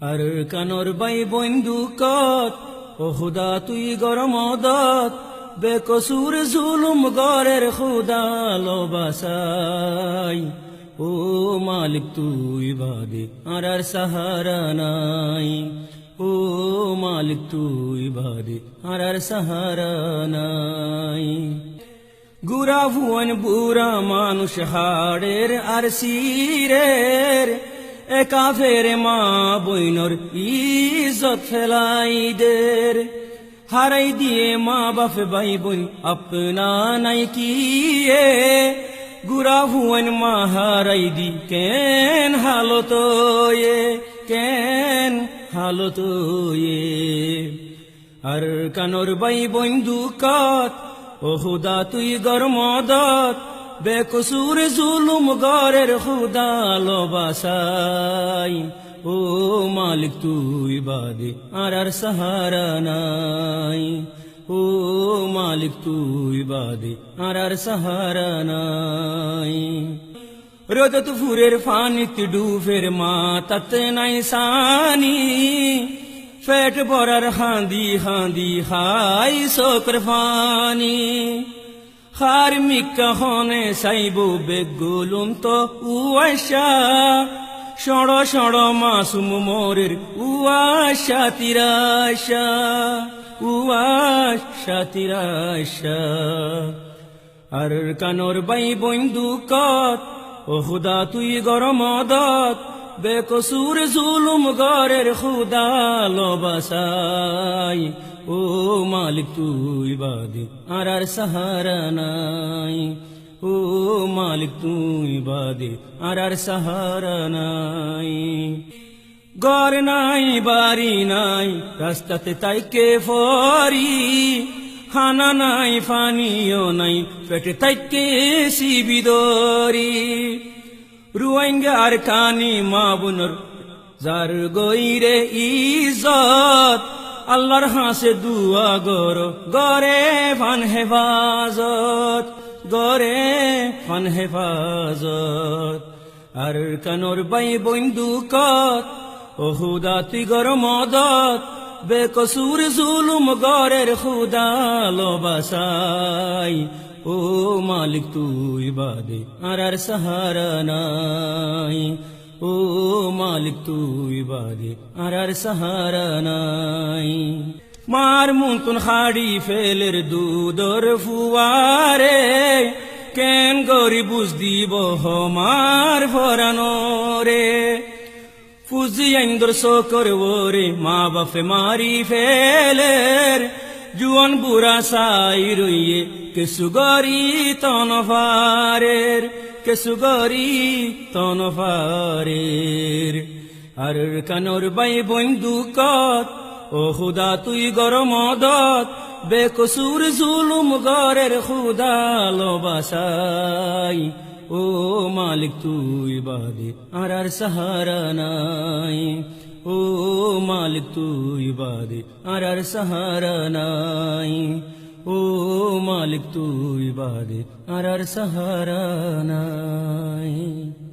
আর কানর by বন্দুকত ও খুদা তুই গরমদত বেকসুর জুলুম গরের খুদা লবাসাই ও মালিক তুই বাদে আর সাহারা নাই ও মালিক তুই বাদে আর সাহারা নাই গুরা ভুবন বুড়া মানুষ হাড়ের আর শিরের একা ফেরে মা বইনর ইজ্জত ফেলাই দের হারাই দিয়ে মা বাপ ভাই বোন আপনা নাই কি গুরা ভুবন মা হারাই দি কেন হালত কেন হালত আর কানর বাই বন্দুকত ও খুদা তুই গরমদত বেকসুর জুলুম গরের খুদা লবাসাই ও মালিক তুই বাদে আর সাহারা নাই ও মালিক তুই বাদে আর সাহারা নাই রোদত ফুরের ফানিত ডুফের মাতাত নাই সানি পেট ভরার হাঁদি হাঁদি হাই শোকর ফানি খার মিকা হনে সাইব বেগুলুম তো উয়াশা সড় সড় মাসুম মোরের উয়াশা তিরাশা উয়াশা তিরাশা আর কানর বাই বন্দুকত ও খুদা তুই গরমদত বেকসুর জুলুম গরের খুদা লবাসাই ও মালিক তুই বাদে আর সাহারা নাই ও মালিক তুই বাদে আর সাহারা নাই ঘর নাই বাড়ি নাই রাস্তাতে তাইকে ফরি খানা নাই পানিও নাই পেটে তাইকে শিবিদরি রুয়াইঙ্গা আর কানি মা বুনর যার গইরে ইজ্জত আল্লাহর হাসে দুয়া গরে ফান হেফাজত গরে ফান হেফাজত আর কানর বাই বন্দুকত ও খুদা তুই গরমদত বেকসুর জুলুম গরের খুদা লবাসাই ও মালিক তুই বাদে আর সাহারা নাই ও মালিক তুই বাদে আর সাহারা নাই মার মুন্তুন হাড়ি ফেলের দুধর ফুয়ারে কেন গরি বুঝ দিব হমার ভরানো রে ফুজি আইন্দর শোকর ওরে মা বাপে মারি ফেলের জুয়ান বুড়া সাই রইয়ে কেসুগরি তনফারের কেসুগরি তনফারের আর কানর বাই বন্দুকত ও খুদা তুই গরমদত বেকসুর জুলুম গরের খুদা লবাসাই ও মালিক তুই বাদে আর সাহারা নাই ও মালিক তুই বাদে আর সাহারা নাই ও মালিক তুই বাদে আর সাহারা নাই।